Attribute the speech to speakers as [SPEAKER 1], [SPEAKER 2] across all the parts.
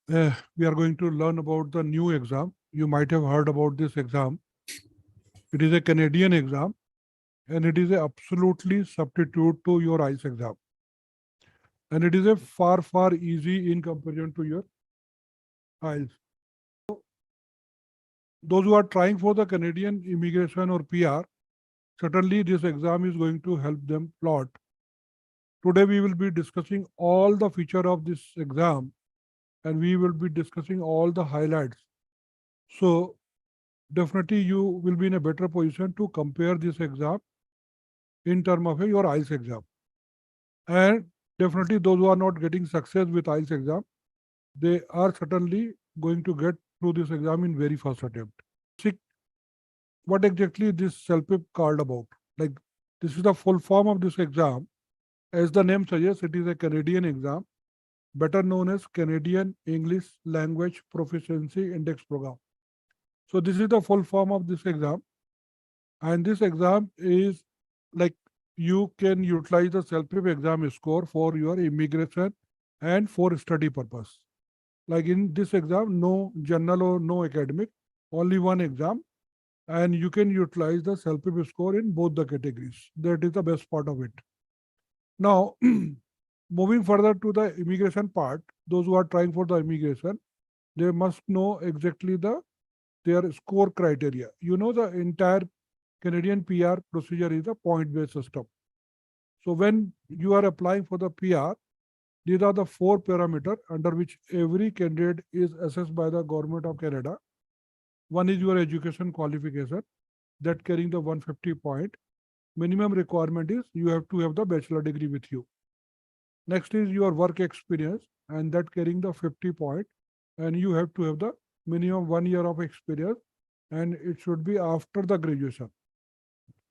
[SPEAKER 1] We are going to learn about the new exam. You might have heard about this exam. It is a Canadian exam and it is a absolutely substitute to your IELTS exam. And it is a far easy in comparison to your IELTS. Those who are trying for the Canadian immigration or PR, certainly this exam is going to help them a lot. Today we will be discussing all the feature of this exam and we will be discussing all the highlights. So definitely you will be in a better position to compare this exam in terms of your IELTS exam. And definitely those who are not getting success with IELTS exam, they are certainly going to get through this exam in very first attempt. What exactly this CELPIP called about? Like, this is the full form of this exam. As the name suggests, it is a Canadian exam, better known as Canadian English Language Proficiency Index Program. So this is the full form of this exam. And this exam is like you can utilize the CELPIP exam score for your immigration and for study purpose. Like in this exam, no general or no academic, only one exam. And you can utilize the CELPIP score in both the categories. That is the best part of it. Now, moving further to the immigration part, those who are trying for the immigration, they must know exactly their score criteria. You know, the entire Canadian PR procedure is a point-based system. So when you are applying for the PR, these are the 4 parameters under which every candidate is assessed by the Government of Canada. One is your education qualification, that carrying the 150 point. Minimum requirement is you have to have the bachelor degree with you. Next is your work experience, and that carrying the 50 point. And you have to have the minimum 1 year of experience, and it should be after the graduation.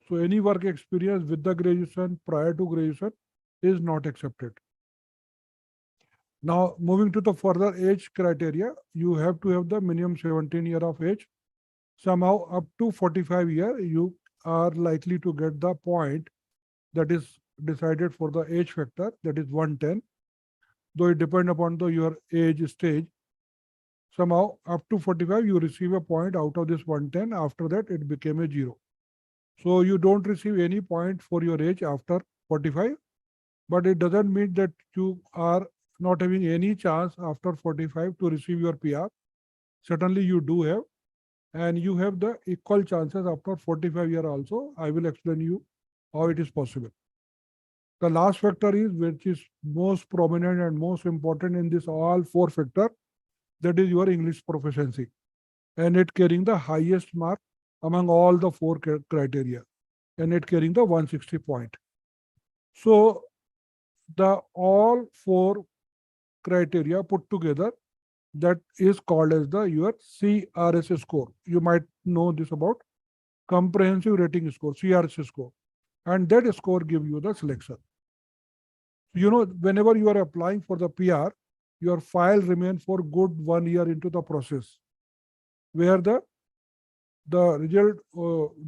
[SPEAKER 1] So any work experience with the graduation, prior to graduation, is not accepted. Now, moving to the further age criteria, you have to have the minimum 17 year of age. Somehow up to 45 year, you are likely to get the point that is decided for the age factor, that is 110. Though it depends upon your age stage. Somehow up to 45, you receive a point out of this 110. After that, it became a 0. So you don't receive any point for your age after 45, but it doesn't mean that you are not having any chance after 45 to receive your PR. Certainly you do have, and you have the equal chances after 45 years also. I will explain you how it is possible. The last factor is, which is most prominent and most important in this all 4 factor, that is your English proficiency, and it carrying the highest mark among all the 4 criteria, and it carrying the 160 point. So the all 4 criteria put together, that is called as your CRS score. You might know this about comprehensive rating score, CRS score, and that score gives you the selection. You know, whenever you are applying for the PR, your file remains for good 1 year into the process, where the result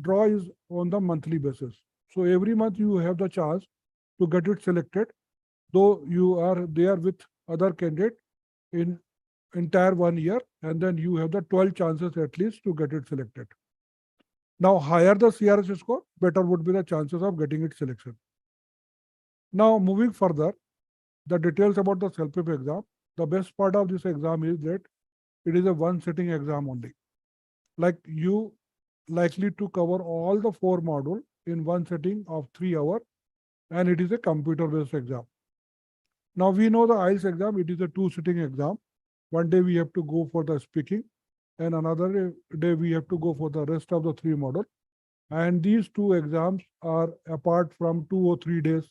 [SPEAKER 1] draw is on the monthly basis. So every month you have the chance to get it selected, though you are there with other candidate in entire 1 year, and then you have the 12 chances at least to get it selected. Now, higher the CRS score, better would be the chances of getting it selection. Now, moving further, the details about the CELPIP exam. The best part of this exam is that it is a one sitting exam only. Like you likely to cover all the 4 modules in one sitting of 3 hours, and it is a computer-based exam. Now we know the IELTS exam, it is a 2 sitting exam. One day we have to go for the speaking, and another day we have to go for the rest of the 3 modules. And these 2 exams are apart from 2 or 3 days,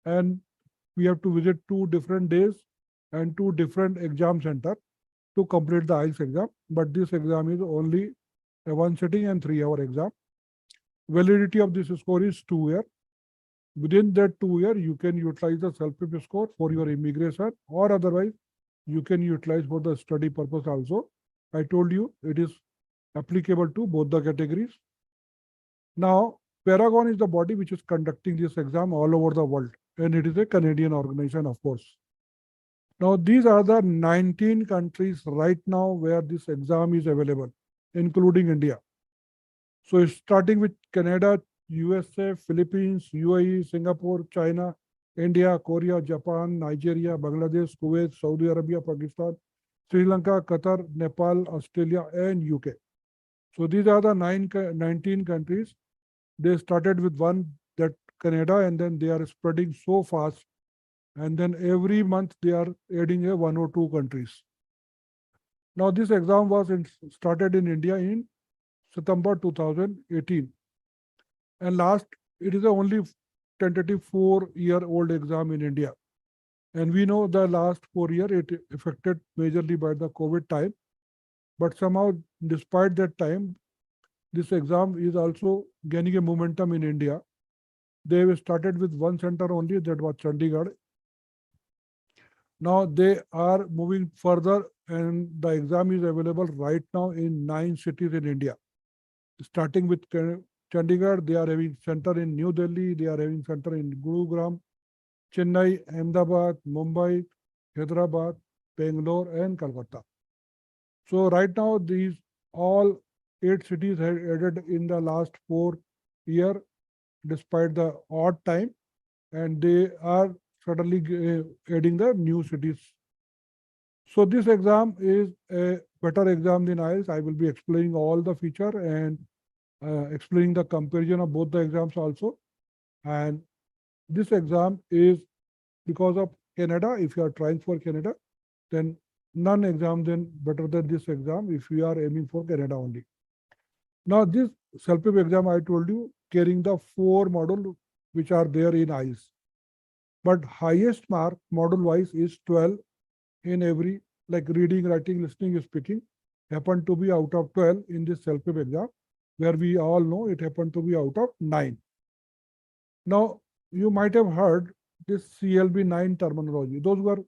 [SPEAKER 1] and we have to visit 2 different days and 2 different exam centers to complete the IELTS exam. But this exam is only a 1 sitting and 3-hour exam. Validity of this score is 2 years. Within that 2 years, you can utilize the CELPIP score for your immigration, or otherwise you can utilize for the study purpose also. I told you it is applicable to both the categories. Now, Paragon is the body which is conducting this exam all over the world, and it is a Canadian organization, of course. Now, these are the 19 countries right now where this exam is available, including India. So starting with Canada, USA, Philippines, UAE, Singapore, China, India, Korea, Japan, Nigeria, Bangladesh, Kuwait, Saudi Arabia, Pakistan, Sri Lanka, Qatar, Nepal, Australia, and UK. So these are the 19 countries. They started with one, that Canada, and then they are spreading so fast. And then every month they are adding a one or two countries. Now this exam was started in India in September 2018. And last, it is the only tentative 4-year-old exam in India. And we know the last 4 years, it affected majorly by the COVID time. But somehow, despite that time, this exam is also gaining a momentum in India. They started with one center only, that was Chandigarh. Now they are moving further, and the exam is available right now in 9 cities in India. Starting with Chandigarh, they are having center in New Delhi, they are having center in Gurugram, Chennai, Ahmedabad, Mumbai, Hyderabad, Bangalore, and Calcutta. So right now, these all 8 cities have added in the last 4 years, despite the odd time, and they are suddenly adding the new cities. So this exam is a better exam than IELTS. I will be explaining all the feature and explaining the comparison of both the exams also. And this exam is because of Canada. If you are trying for Canada, then none exam then better than this exam if you are aiming for Canada only. Now this CELPIP exam, I told you, carrying the 4 modules which are there in IELTS. But highest mark module wise is 12 in every, like reading, writing, listening, speaking, happened to be out of 12 in this CELPIP exam, where we all know it happened to be out of 9. Now, you might have heard this CLB9 terminology. Those who are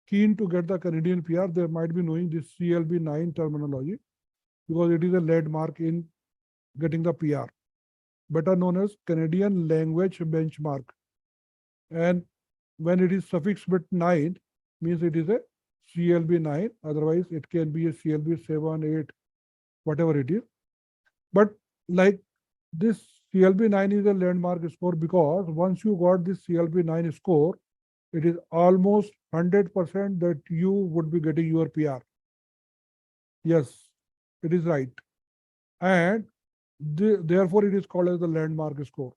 [SPEAKER 1] keen to get the Canadian PR, they might be knowing this CLB9 terminology, because it is a landmark in getting the PR, better known as Canadian Language Benchmark. And when it is suffix with 9, means it is a CLB9. Otherwise, it can be a CLB7, 8, whatever it is. But like this CLB9 is a landmark score, because once you got this CLB9 score, it is almost 100% that you would be getting your PR. Yes, it is right. And therefore, it is called as the landmark score.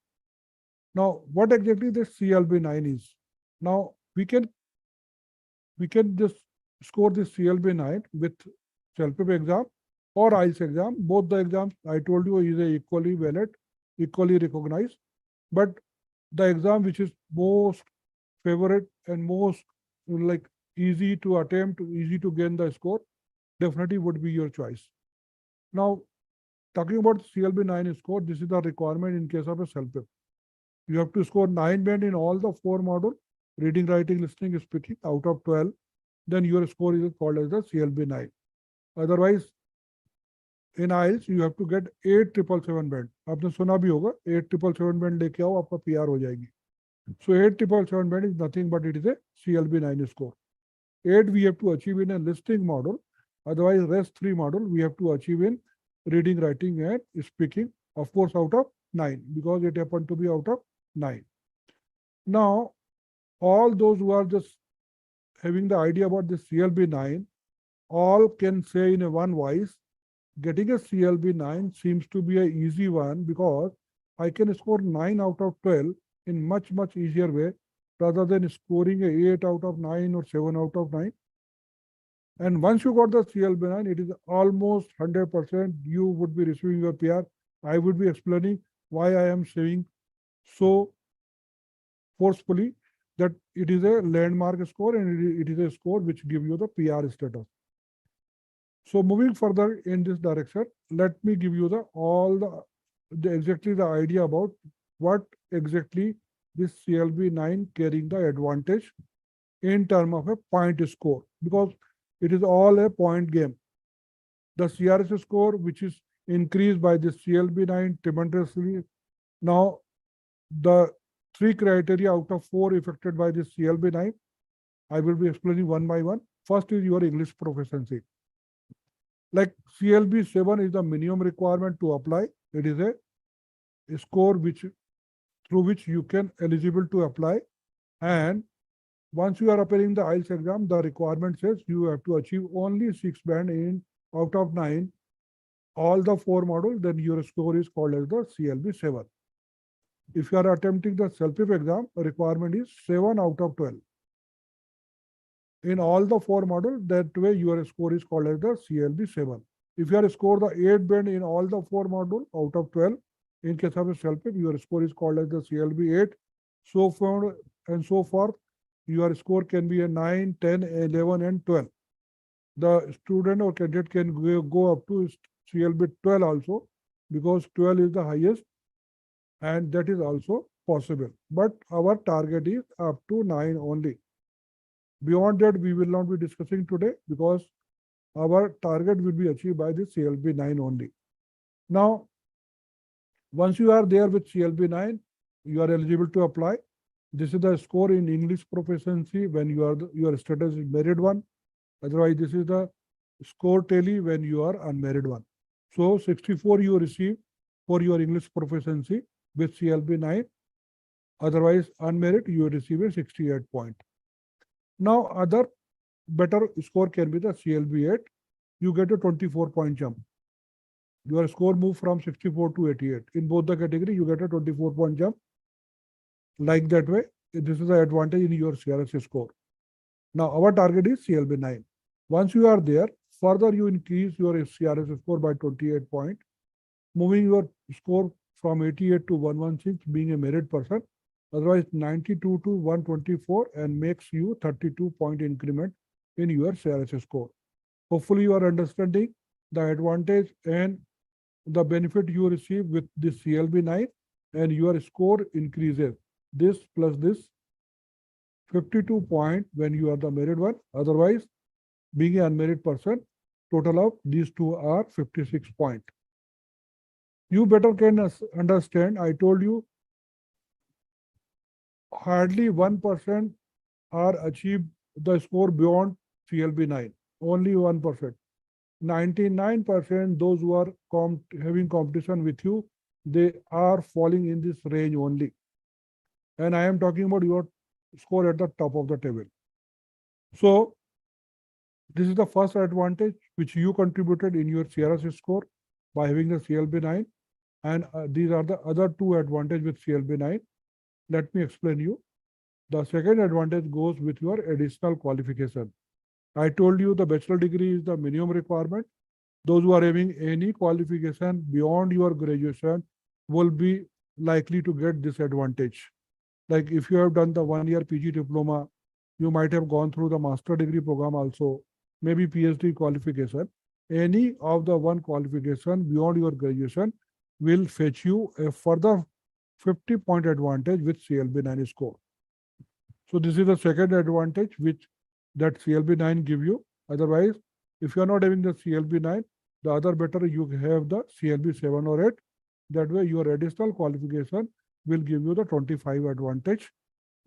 [SPEAKER 1] Now, what exactly the CLB9 is? Now, we can just score this CLB9 with CELPIP exam or IELTS exam. Both the exams, I told you, is equally valid, equally recognized. But the exam which is most favorite and most like easy to attempt, easy to gain the score, definitely would be your choice. Now, talking about CLB9 score, this is the requirement in case of a CELPIP. You have to score 9 band in all the 4 modules, reading, writing, listening, speaking, out of 12. Then your score is called as the CLB9. Otherwise, in IELTS, you have to get 8777 band. आपने सुना भी होगा, 8777 band लेके आओ, आपका PR हो जाएगी. So 8777 band is nothing but it is a CLB9 score. 8 we have to achieve in a listening module. Otherwise, rest 3 module we have to achieve in reading, writing, and speaking. Of course, out of 9, because it happened to be out of 9. Now, all those who are just having the idea about the CLB9, all can say in a one voice, getting a CLB9 seems to be an easy one, because I can score 9 out of 12 in much easier way, rather than scoring a 8 out of 9 or 7 out of 9. And once you got the CLB9, it is almost 100% you would be receiving your PR. I would be explaining why I am saying so forcefully that it is a landmark score, and it is a score which gives you the PR status. So moving further in this direction, let me give you exactly the idea about what exactly this CLB9 carrying the advantage in terms of a point score, because it is all a point game. The CRS score, which is increased by this CLB9 tremendously. Now, the 3 criteria out of 4 affected by this CLB9, I will be explaining one by one. First is your English proficiency. Like CLB 7 is the minimum requirement to apply. It is a score through which you can eligible to apply. And once you are appearing the IELTS exam, the requirement says you have to achieve only 6 band in out of 9, all the 4 modules, then your score is called as the CLB 7. If you are attempting the CELPIP exam, requirement is 7 out of 12. In all the 4 modules, that way your score is called as the CLB 7. If you are scored the 8 band in all the 4 modules out of 12, in case of a CELPIP, your score is called as the CLB 8. So far and so forth, your score can be a 9, 10, 11, and 12. The student or candidate can go up to CLB 12 also, because 12 is the highest, and that is also possible. But our target is up to 9 only. Beyond that, we will not be discussing today, because our target will be achieved by the CLB 9 only. Now, once you are there with CLB 9, you are eligible to apply. This is the score in English proficiency when your status is married one. Otherwise, this is the score tally when you are unmarried one. So 64 you receive for your English proficiency with CLB 9. Otherwise, unmarried, you receive a 68 point. Now, other better score can be the CLB 8. You get a 24-point jump. Your score move from 64 to 88. In both the category, you get a 24-point jump. Like that way, this is the advantage in your CRS score. Now, our target is CLB 9. Once you are there, further you increase your CRS score by 28 points, moving your score from 88 to 116, being a merit person. Otherwise, 92 to 124, and makes you 32-point increment in your CRS score. Hopefully, you are understanding the advantage and the benefit you receive with this CLB 9, and your score increases. This plus this 52 point when you are the married one. Otherwise, being an unmarried person, total of these two are 56 point. You better can understand, I told you, hardly 1% are achieved the score beyond CLB 9. Only 1%. 99% those who are having competition with you, they are falling in this range only. And I am talking about your score at the top of the table. So this is the first advantage which you contributed in your CRS score by having the CLB 9. And these are the other two advantages with CLB 9. Let me explain you. The second advantage goes with your additional qualification. I told you the bachelor degree is the minimum requirement. Those who are having any qualification beyond your graduation will be likely to get this advantage. Like if you have done the 1-year PG diploma, you might have gone through the master degree program also, maybe PhD qualification. Any of the one qualification beyond your graduation will fetch you a further 50-point advantage with CLB 9 score. So this is the second advantage which that CLB 9 give you. Otherwise, if you are not having the CLB 9, the other better you have the CLB 7 or 8. That way your additional qualification will give you the 25 advantage.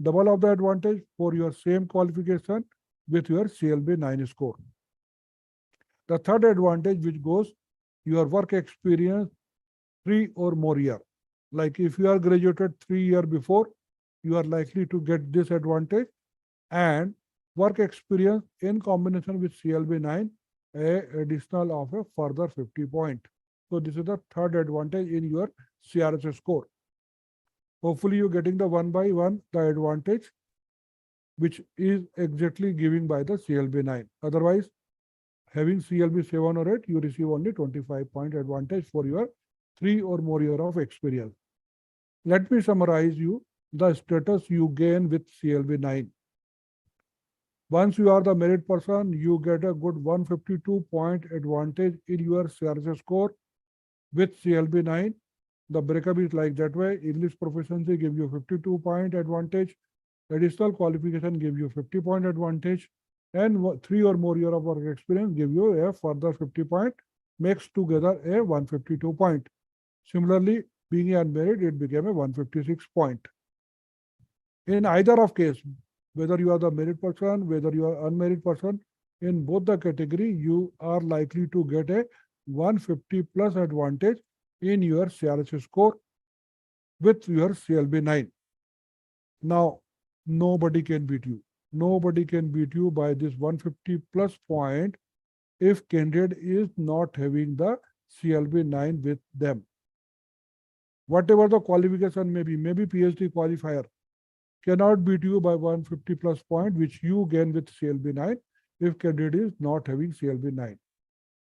[SPEAKER 1] Double of the advantage for your same qualification with your CLB 9 score. The third advantage which goes your work experience 3 or more year. Like if you are graduated 3 years before, you are likely to get this advantage, and work experience in combination with CLB 9, a additional of a further 50 point. So this is the third advantage in your CRS score. Hopefully you're getting the one by one, the advantage, which is exactly given by the CLB 9. Otherwise, having CLB 7 or 8, you receive only 25-point advantage for your 3 or more year of experience. Let me summarize you the status you gain with CLB 9. Once you are the merit person, you get a good 152-point advantage in your CRS score with CLB 9. The breakup is like that way. English proficiency give you 52-point advantage. Additional qualification give you 50-point advantage. And 3 or more year of work experience give you a further 50 point. Makes together a 152 point. Similarly, being unmarried, it became a 156 point. In either of case, whether you are the married person, whether you are unmarried person, in both the category, you are likely to get a 150 plus advantage in your CRS score with your CLB 9. Now, nobody can beat you. Nobody can beat you by this 150 plus point if candidate is not having the CLB 9 with them. Whatever the qualification maybe PhD qualifier, cannot beat you by 150 plus point, which you gain with CLB 9 if candidate is not having CLB 9.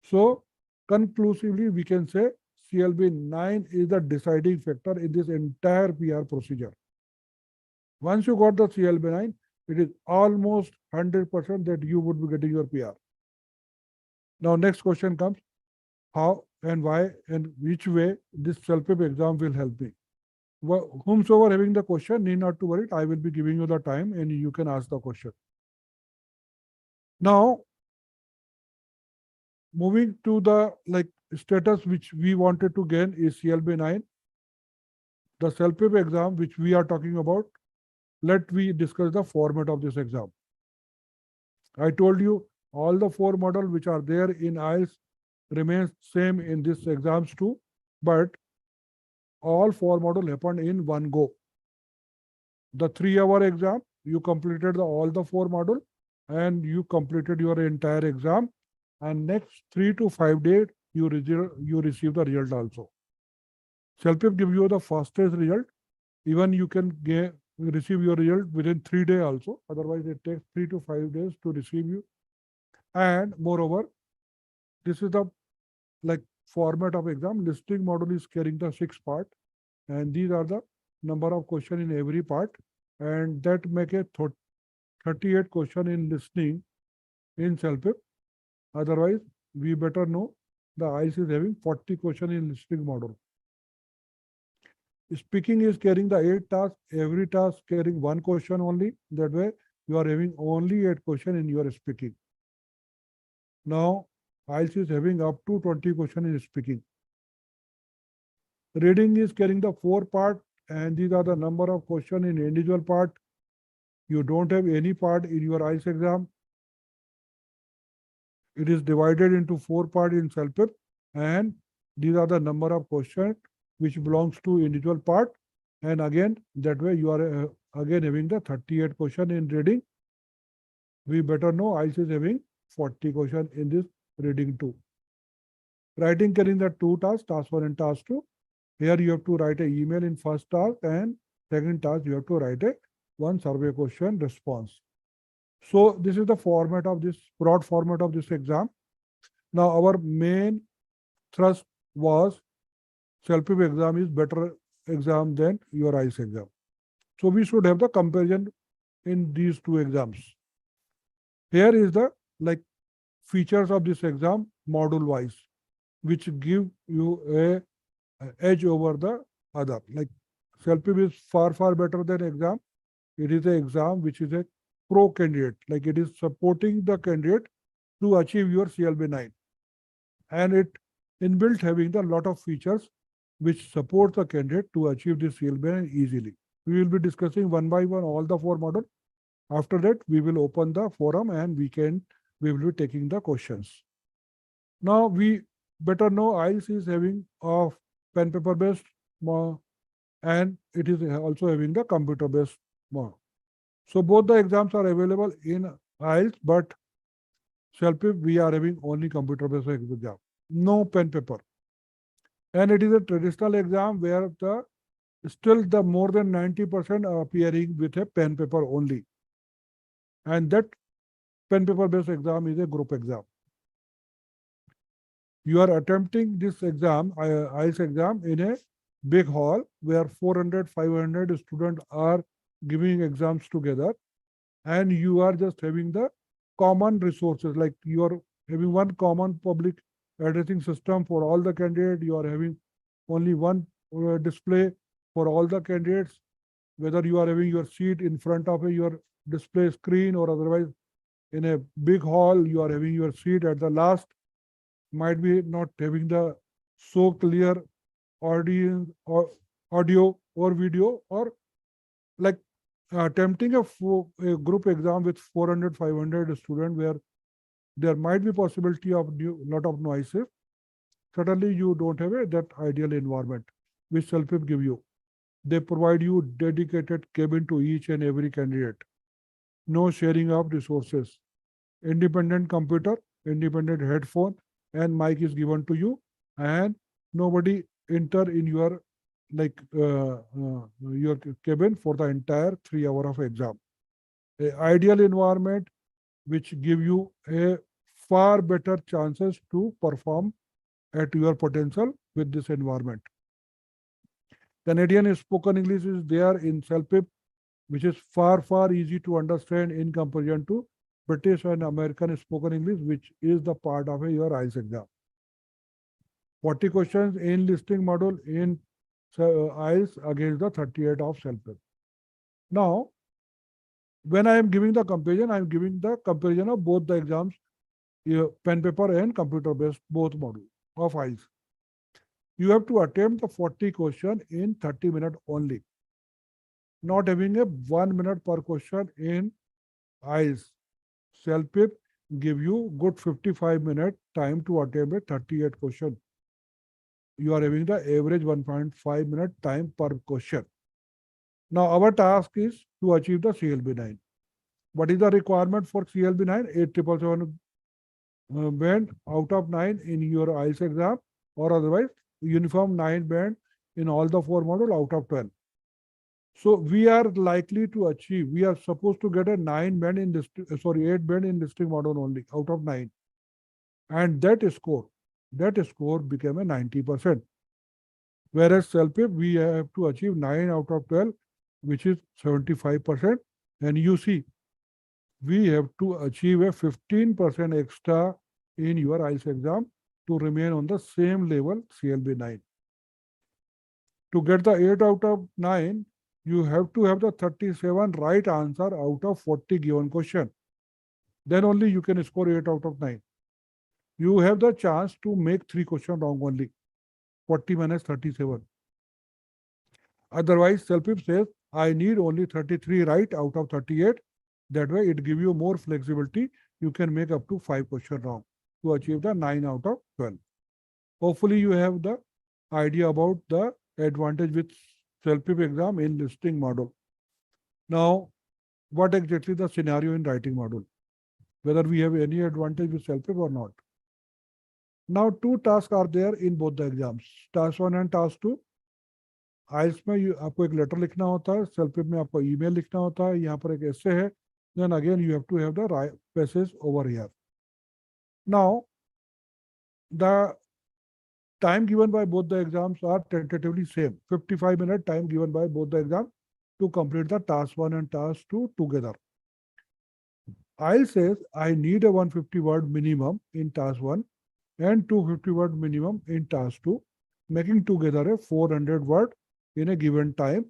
[SPEAKER 1] So, conclusively, we can say CLB 9 is the deciding factor in this entire PR procedure. Once you got the CLB 9, it is almost 100% that you would be getting your PR. Now, next question comes, how and why and which way this CELPIP exam will help me. Whomsoever having the question, need not to worry, I will be giving you the time and you can ask the question. Now, moving to the status which we wanted to gain is CLB 9. The CELPIP exam which we are talking about, let we discuss the format of this exam. I told you all the 4 models which are there in IELTS remains same in this exams too, but all 4 modules happened in one go. The 3-hour exam, you completed all the 4 modules and you completed your entire exam, and next 3 to 5 days you receive the result also. CELPIP give you the fastest result. Even you can receive your result within 3 days also. Otherwise, it takes 3 to 5 days to receive you. And moreover, this is the format of exam. Listening module is carrying the 6 part, and these are the number of question in every part, and that make a 38 question in listening in CELPIP. Otherwise, we better know the IELTS is having 40 question in listening module. Speaking is carrying the 8 tasks, every task carrying 1 question only. That way, you are having only 8 question in your speaking. Now, IELTS is having up to 20 question in speaking. Reading is carrying the 4 part, and these are the number of question in individual part. You don't have any part in your IELTS exam. It is divided into 4 part in CELPIP, and these are the number of questions which belongs to individual part. And again, that way you are again having the 38 question in reading. We better know IELTS is having 40 question in this reading too. Writing carrying the 2 tasks, task 1 and task 2. Here you have to write an email in first task, and second task you have to write a 1 survey question response. So this is the format of this, broad format of this exam. Now our main thrust was CELPIP exam is better exam than your IELTS exam. So we should have the comparison in these 2 exams. Here is the features of this exam module wise, which give you a edge over the other. CELPIP is far better than exam. It is an exam which is a pro candidate, it is supporting the candidate to achieve your CLB 9, and it inbuilt having a lot of features which support the candidate to achieve this CLB 9 easily. We will be discussing one by one all the 4 models. After that, we will open the forum and we will be taking the questions. Now we better know IELTS is having of pen paper based and it is also having the computer based mode. So both the exams are available in IELTS, but CELPIP we are having only computer based exam, no pen paper. And it is a traditional exam where still the more than 90% are appearing with a pen paper only. And that pen paper based exam is a group exam. You are attempting this exam, IELTS exam, in a big hall where 400, 500 students are giving exams together, and you are just having the common resources, you are having one common public addressing system for all the candidates. You are having only one display for all the candidates, whether you are having your seat in front of your display screen or otherwise in a big hall, you are having your seat at the last, might be not having the so clear audio or video or attempting a group exam with 400, 500 students where there might be possibility of lot of noises, certainly you don't have that ideal environment which CELPIP give you. They provide you dedicated cabin to each and every candidate. No sharing of resources. Independent computer, independent headphone, and mic is given to you, and nobody enter in your your cabin for the entire 3 hour of exam. A ideal environment which give you a far better chances to perform at your potential with this environment. Canadian spoken English is there in CELPIP, which is far easy to understand in comparison to British and American spoken English, which is the part of your IELTS exam. 40 questions in listing module in IELTS against the 38 of CELPIP. Now, when I am giving the comparison, I am giving the comparison of both the exams, pen paper and computer based, both module of IELTS. You have to attempt the 40 question in 30 minutes only, not having a 1 minute per question in IELTS. CELPIP give you good 55-minute time to attempt a 38 question. You are having the average 1.5 minute time per question. Now our task is to achieve the CLB 9. What is the requirement for CLB 9? 8777 band out of 9 in your IELTS exam, or otherwise uniform 9 band in all the 4 modules out of 12. So we are likely to achieve, we are supposed to get a 9 band in this, 8 band in district model only out of 9. And that score became a 90%. Whereas CELPIP, we have to achieve 9 out of 12, which is 75%. And you see, we have to achieve a 15% extra in your IELTS exam to remain on the same level CLB 9. To get the 8 out of 9, you have to have the 37 right answer out of 40 given question. Then only you can score 8 out of 9. You have the chance to make 3 questions wrong only. 40 minus 37. Otherwise, CELPIP says, I need only 33 right out of 38. That way, it gives you more flexibility. You can make up to 5 questions wrong to achieve the 9 out of 12. Hopefully, you have the idea about the advantage with CELPIP exam in listing model. Now, what exactly the scenario in writing model? Whether we have any advantage with CELPIP or not. Now, 2 tasks are there in both the exams, task 1 and task 2. IELTS में आपको एक letter लिखना होता है, CELPIP में आपको email लिखना होता है, यहाँ पर एक essay है, then again you have to have the passage over here. Now, the time given by both the exams are tentatively same, 55-minute time given by both the exams to complete the task 1 and task 2 together. IELTS says I need a 150 word minimum in task 1 and 250 word minimum in task 2, making together a 400 word in a given time.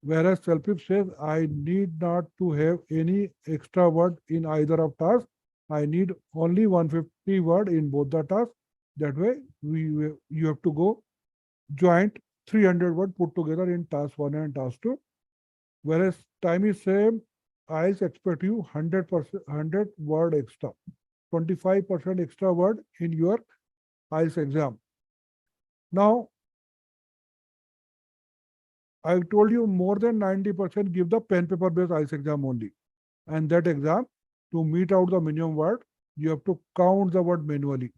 [SPEAKER 1] Whereas CELPIP says I need not to have any extra word in either of tasks. I need only 150 word in both the tasks. That way, you have to go joint 300 word put together in task 1 and task 2. Whereas time is same, I expect you 100 word extra, 25% extra word in your IELTS exam. Now, I told you more than 90% give the pen paper based IELTS exam only. And that exam, to meet out the minimum word, you have to count the word manually.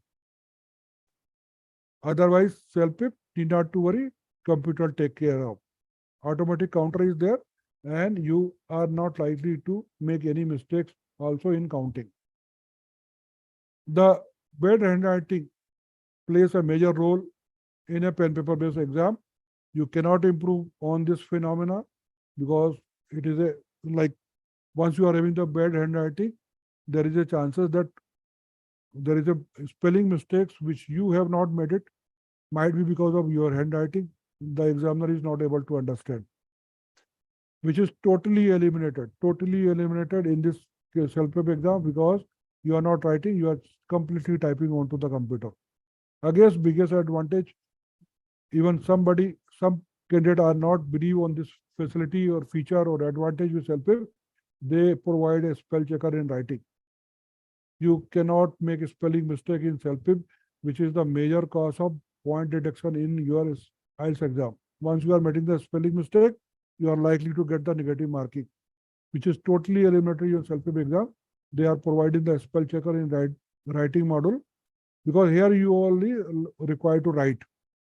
[SPEAKER 1] Otherwise, CELPIP need not to worry, computer take care of. Automatic counter is there and you are not likely to make any mistakes also in counting. The bad handwriting plays a major role in a pen paper based exam. You cannot improve on this phenomena because it is a once you are having the bad handwriting, there is a chances that there is a spelling mistakes which you have not made it, might be because of your handwriting. The examiner is not able to understand, which is totally eliminated in this CELPIP exam because you are not writing, you are completely typing onto the computer. Against biggest advantage, even some candidate are not believe on this facility or feature or advantage with CELPIP, they provide a spell checker in writing. You cannot make a spelling mistake in CELPIP, which is the major cause of point deduction in your IELTS exam. Once you are making the spelling mistake, you are likely to get the negative marking, which is totally eliminated in your CELPIP exam. They are providing the spell checker in writing module, because here you only required to write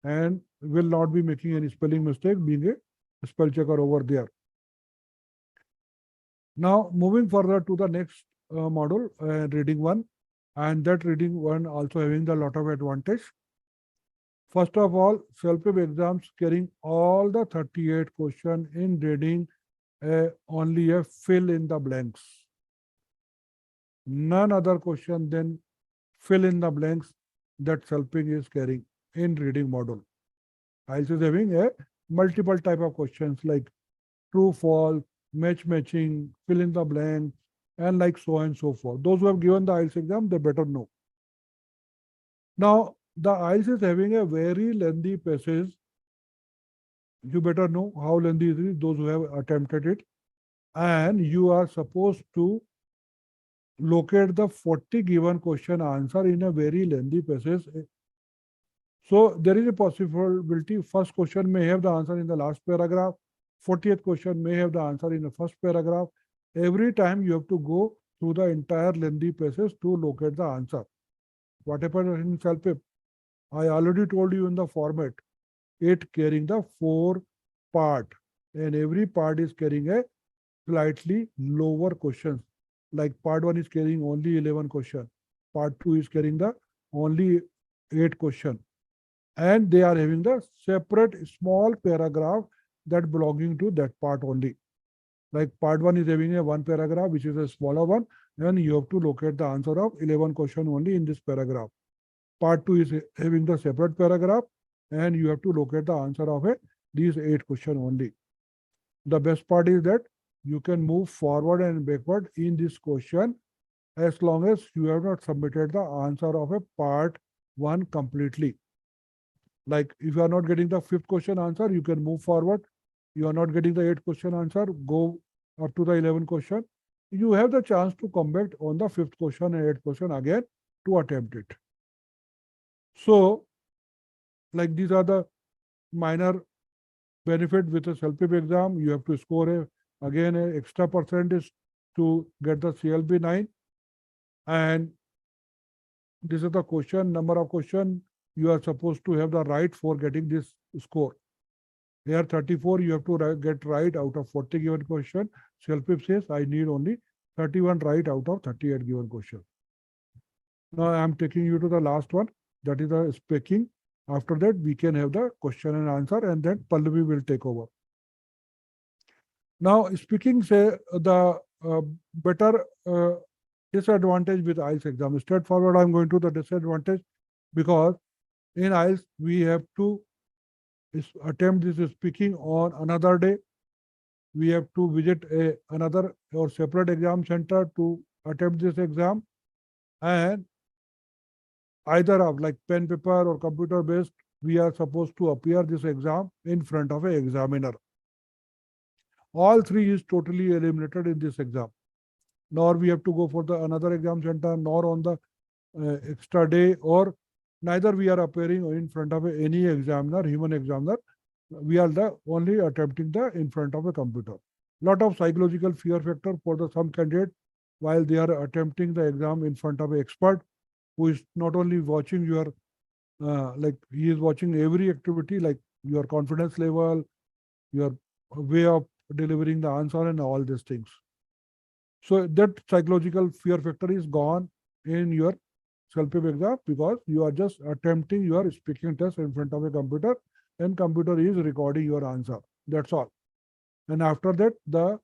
[SPEAKER 1] and will not be making any spelling mistake being a spell checker over there. Now moving further to the next module, reading one, and that reading one also having the lot of advantage. First of all, CELPIP exams carrying all the 38 question in reading only a fill in the blanks. None other question than fill in the blanks that CELPIP is carrying in reading module. IELTS is having a multiple type of questions like true, false, matching, fill in the blank, and like so and so forth. Those who have given the IELTS exam, they better know. Now, the IELTS is having a very lengthy passage. You better know how lengthy it is, those who have attempted it. And you are supposed to locate the 40 given question answer in a very lengthy passage. So there is a possibility first question may have the answer in the last paragraph, 40th question may have the answer in the first paragraph. Every time you have to go through the entire lengthy passage to locate the answer. What happened in CELPIP? I already told you in the format, it carrying the 4 part, and every part is carrying a slightly lower questions. Like part 1 is carrying only 11 question, part 2 is carrying the only 8 question, and they are having the separate small paragraph that belonging to that part only. Like part 1 is having a 1 paragraph, which is a smaller one, and you have to locate the answer of 11 question only in this paragraph. Part 2 is having the separate paragraph, and you have to locate the answer of these 8 question only. The best part is that you can move forward and backward in this question as long as you have not submitted the answer of a part 1 completely. Like if you are not getting the 5th question answer, you can move forward. You are not getting the 8th question answer, go up to the 11th question. You have the chance to come back on the 5th question and 8th question again to attempt it. So, like these are the minor benefit with a CELPIP exam. You have to score again an extra percentage to get the CLB 9. And this is the question, number of question you are supposed to have the right for getting this score. Here 34, you have to get right out of 40 given question. CELPIP says I need only 31 right out of 38 given question. Now I am taking you to the last one, that is the speaking. After that, we can have the question and answer, and then Pallavi will take over. Now, speaking say the better disadvantage with IELTS exam. Straightforward, I'm going to the disadvantage, because in IELTS we have to attempt this speaking on another day. We have to visit another or separate exam center to attempt this exam, and either of like pen, paper or computer based, we are supposed to appear this exam in front of an examiner. All 3 is totally eliminated in this exam. Nor we have to go for the another exam center, nor on the extra day, or neither we are appearing in front of any examiner, human examiner. We are the only attempting the in front of a computer. Lot of psychological fear factor for the some candidate while they are attempting the exam in front of an expert, who is not only watching your, like he is watching every activity, like your confidence level, your way of delivering the answer and all these things. So that psychological fear factor is gone in your CELPIP exam, because you are just attempting your speaking test in front of a computer, and computer is recording your answer. That's all. And after that,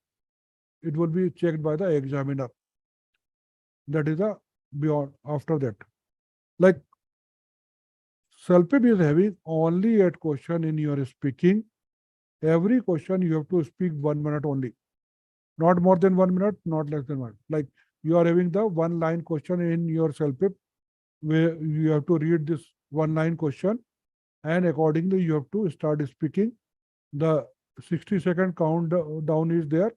[SPEAKER 1] it will be checked by the examiner. That is the beyond after that. Like CELPIP is having only 8 question in your speaking. Every question you have to speak 1 minute only. Not more than 1 minute, not less than 1. Like you are having the 1 line question in your CELPIP, where you have to read this 1 line question, and accordingly you have to start speaking. The 60-second countdown is there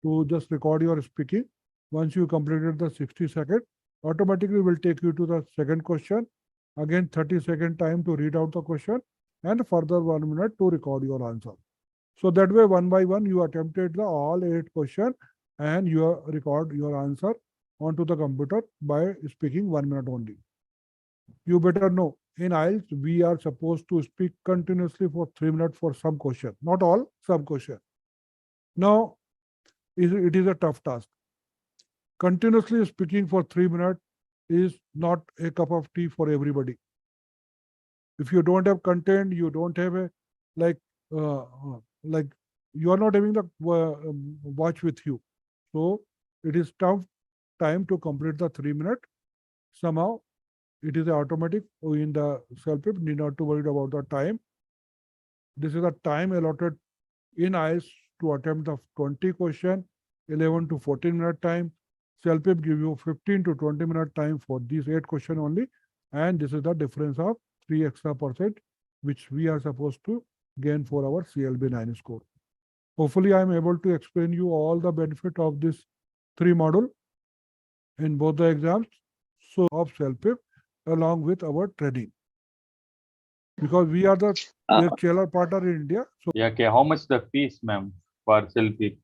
[SPEAKER 1] to just record your speaking. Once you completed the 60-second, automatically will take you to the second question. Again, 30-second time to read out the question and further 1 minute to record your answer. So that way, one by one, you attempted the all 8 questions and you record your answer onto the computer by speaking 1 minute only. You better know, in IELTS, we are supposed to speak continuously for 3 minutes for some question. Not all, some question. Now, it is a tough task. Continuously speaking for 3 minutes is not a cup of tea for everybody. If you don't have content, you don't have a, like you are not having the watch with you. So it is tough time to complete the 3 minutes. Somehow it is automatic in the CELPIP, need not to worry about the time. This is the time allotted in IELTS to attempt the 20 question, 11 to 14 minute time. CELPIP give you 15 to 20 minute time for these 8 question only. And this is the difference of 3 extra %, which we are supposed to gain for our CLB9 score. Hopefully, I am able to explain you all the benefit of this 3 module in both the exams. So of CELPIP along with our training. Because we are the lecturer partner in India. So
[SPEAKER 2] Yeah, okay. How much the fees, ma'am, for CELPIP?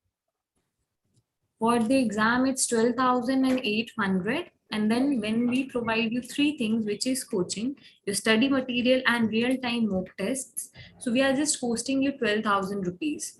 [SPEAKER 3] For the exam, it's 12,800. And then when we provide you 3 things, which is coaching, your study material and real-time mock tests. So we are just costing you 12,000 rupees.